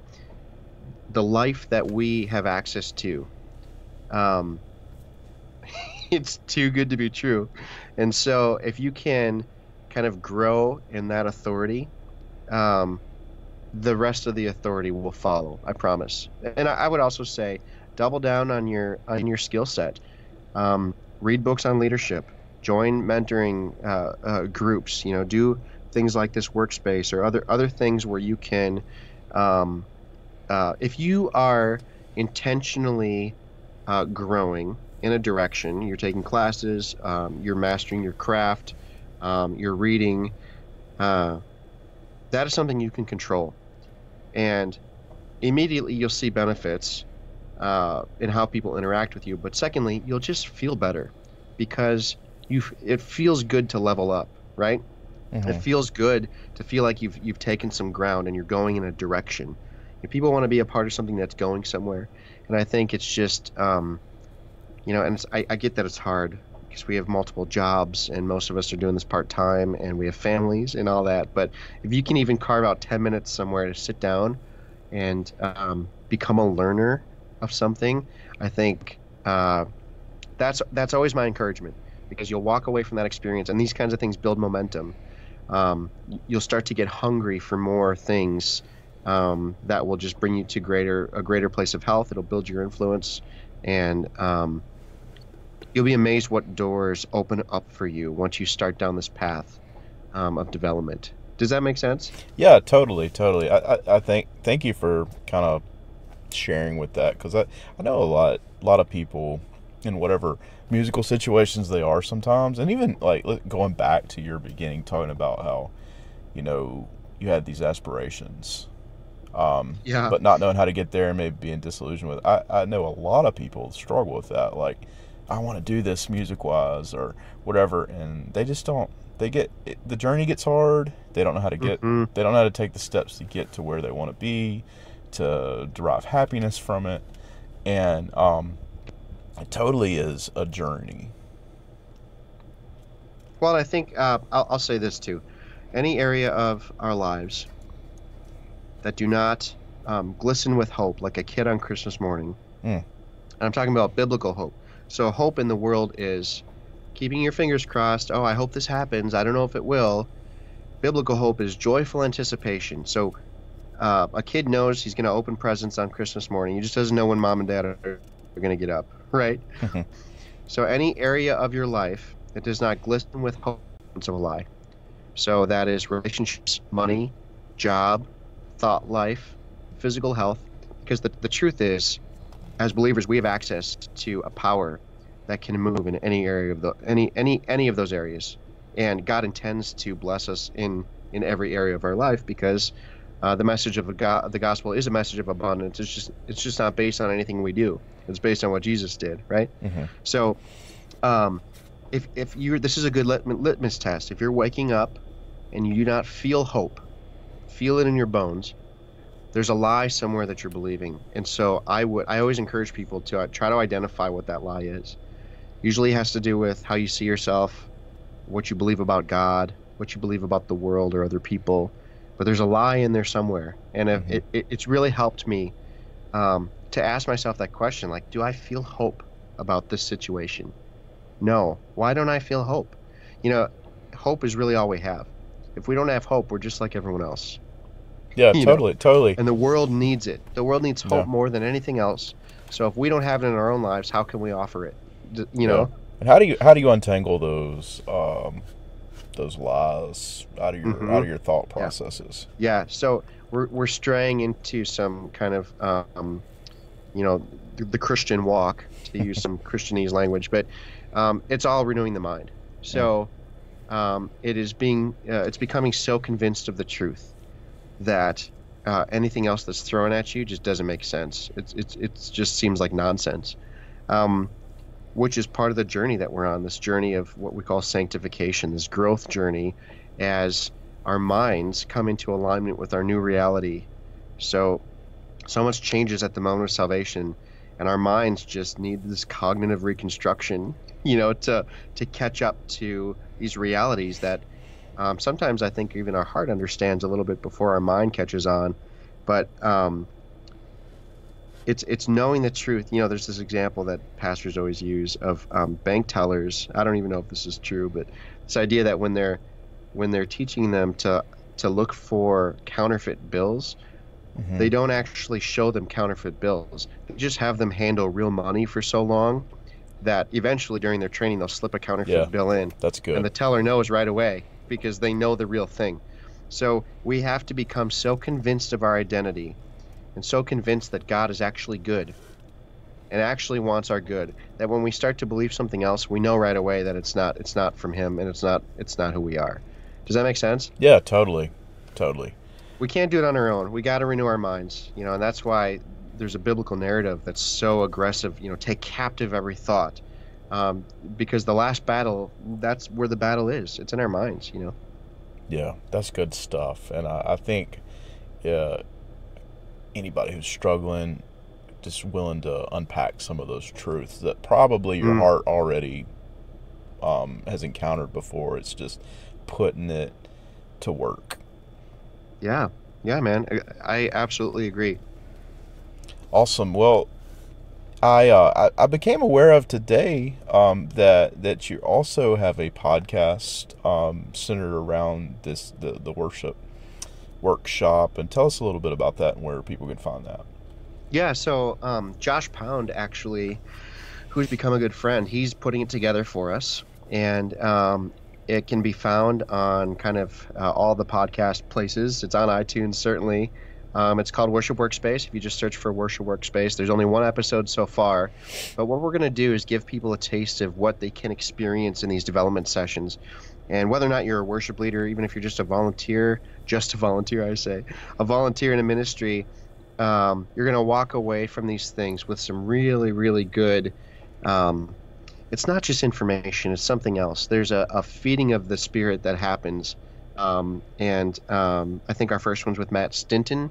Speaker 2: life that we have access to. Um, it's too good to be true. And so if you can kind of grow in that authority, um, the rest of the authority will follow, I promise. And I would also say double down on your skill set. Read books on leadership, join mentoring groups, you know, do things like this workspace or other things where you can um, if you are intentionally growing in a direction, you're taking classes, you're mastering your craft, you're reading, uh, that is something you can control. And immediately you'll see benefits in how people interact with you. But secondly, you'll just feel better because it feels good to level up, right? It
Speaker 1: Hmm.
Speaker 2: feels good to feel like you've taken some ground and you're going in a direction. If people want to be a part of something that's going somewhere, and I think it's just and I get that it's hard because we have multiple jobs and most of us are doing this part time and we have families and all that. But if you can even carve out 10 minutes somewhere to sit down and become a learner of something, I think that's always my encouragement because you'll walk away from that experience and these kinds of things build momentum. You'll start to get hungry for more things that will just bring you to a greater place of health. It'll build your influence, and you'll be amazed what doors open up for you once you start down this path of development. Does that make sense?
Speaker 1: Yeah, totally, totally. I think thank you for kind of sharing with that because I know a lot of people in whatever musical situations they are sometimes, and even like going back to your beginning, talking about how you had these aspirations,
Speaker 2: Yeah.
Speaker 1: but not knowing how to get there and maybe being disillusioned with. I know a lot of people struggle with that. Like I want to do this music wise or whatever, and they just don't. The journey gets hard. They don't know how to get.
Speaker 2: Hmm.
Speaker 1: They don't know how to take the steps to get to where they want to be, to derive happiness from it, and it totally is a journey.
Speaker 2: Well, I think I'll say this too. Any area of our lives that do not glisten with hope, like a kid on Christmas morning,
Speaker 1: Mm.
Speaker 2: and I'm talking about biblical hope. So hope in the world is keeping your fingers crossed. Oh, I hope this happens. I don't know if it will. Biblical hope is joyful anticipation. So a kid knows he's going to open presents on Christmas morning. He just doesn't know when mom and dad are going to get up, right? So any area of your life that does not glisten with hope is a lie. So that is relationships, money, job, thought life, physical health. Because the truth is, as believers, we have access to a power that can move in any area of any of those areas, and God intends to bless us in every area of our life because the message of the gospel is a message of abundance. It's just not based on anything we do. It's based on what Jesus did, right?
Speaker 1: Mm-hmm.
Speaker 2: So, if you this is a good litmus test. If you're waking up and you do not feel hope, feel it in your bones, there's a lie somewhere that you're believing. And so I always encourage people to try to identify what that lie is. Usually it has to do with how you see yourself, what you believe about God, what you believe about the world or other people. But there's a lie in there somewhere. And it's really helped me to ask myself that question, like, do I feel hope about this situation? No. Why don't I feel hope? Hope is really all we have. If we don't have hope, we're just like everyone else.
Speaker 1: Yeah, totally.
Speaker 2: And the world needs it. The world needs hope more than anything else. So if we don't have it in our own lives, how can we offer it?
Speaker 1: And how do you untangle those lies out of your thought processes?
Speaker 2: Yeah. So we're straying into some kind of the Christian walk, to use some Christianese language, but it's all renewing the mind. So it's becoming so convinced of the truth that anything else that's thrown at you just doesn't make sense. It just seems like nonsense, which is part of the journey that we're on, this journey of what we call sanctification, this growth journey as our minds come into alignment with our new reality. So much changes at the moment of salvation, and our minds just need this cognitive reconstruction, to catch up to these realities that sometimes I think even our heart understands a little bit before our mind catches on. But it's knowing the truth. There's this example that pastors always use of bank tellers. I don't even know if this is true, but this idea that when they're teaching them to look for counterfeit bills, they don't actually show them counterfeit bills. They just have them handle real money for so long that eventually during their training they'll slip a counterfeit bill in.
Speaker 1: That's good.
Speaker 2: And the teller knows right away because they know the real thing. So we have to become so convinced of our identity and so convinced that God is actually good and actually wants our good, that when we start to believe something else, we know right away that it's not from him, and it's not who we are. Does that make sense?
Speaker 1: Yeah, totally.
Speaker 2: We can't do it on our own. We got to renew our minds, and that's why there's a biblical narrative that's so aggressive, take captive every thought, because the last battle, that's where the battle is. It's in our minds,
Speaker 1: Yeah, that's good stuff. And I think anybody who's struggling, just willing to unpack some of those truths that probably your heart already has encountered before. It's just putting it to work.
Speaker 2: Yeah, man. I absolutely agree.
Speaker 1: Awesome. Well, I became aware of today that you also have a podcast centered around the worship workshop, and tell us a little bit about that and where people can find that.
Speaker 2: Yeah, so Josh Pound, actually, who's become a good friend, he's putting it together for us, and it can be found on kind of all the podcast places. It's on iTunes, certainly. It's called Worship Workspace. If you just search for Worship Workspace, there's only one episode so far. But what we're going to do is give people a taste of what they can experience in these development sessions. And whether or not you're a worship leader, even if you're just a volunteer, a volunteer in a ministry, you're going to walk away from these things with some really, really good it's not just information, it's something else. There's a feeding of the spirit that happens. I think our first one's with Matt Stinton,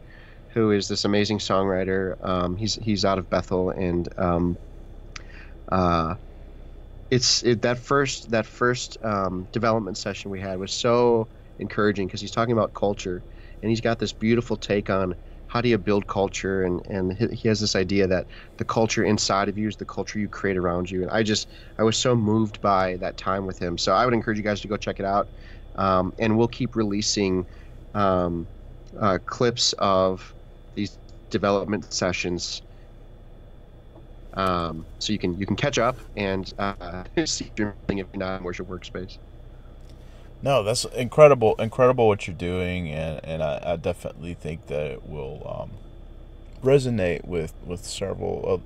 Speaker 2: who is this amazing songwriter. He's out of Bethel, and uh, that first development session we had was so encouraging because he's talking about culture, and he's got this beautiful take on how do you build culture, and he has this idea that the culture inside of you is the culture you create around you. And I was so moved by that time with him. So I would encourage you guys to go check it out, and we'll keep releasing um, clips of these development sessions, so you can catch up and see if you're if you're not in worship workspace.
Speaker 1: No, that's incredible what you're doing, and I definitely think that it will resonate with several of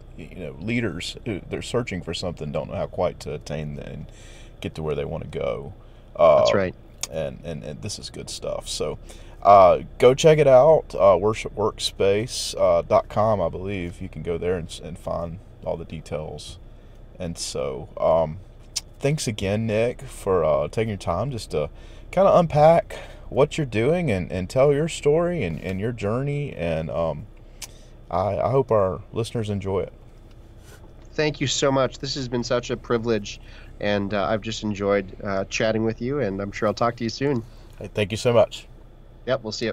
Speaker 1: leaders who they're searching for something, don't know how quite to attain and get to where they want to go.
Speaker 2: That's
Speaker 1: Uh,
Speaker 2: right.
Speaker 1: and this is good stuff. So go check it out. Worshipworkspace.com, I believe. You can go there and find all the details. And so thanks again, Nick, for taking your time just to kind of unpack what you're doing and tell your story and your journey. And I hope our listeners enjoy it.
Speaker 2: Thank you so much. This has been such a privilege, and I've just enjoyed chatting with you, and I'm sure I'll talk to you soon.
Speaker 1: Hey, thank you so much.
Speaker 2: Yep, we'll see you.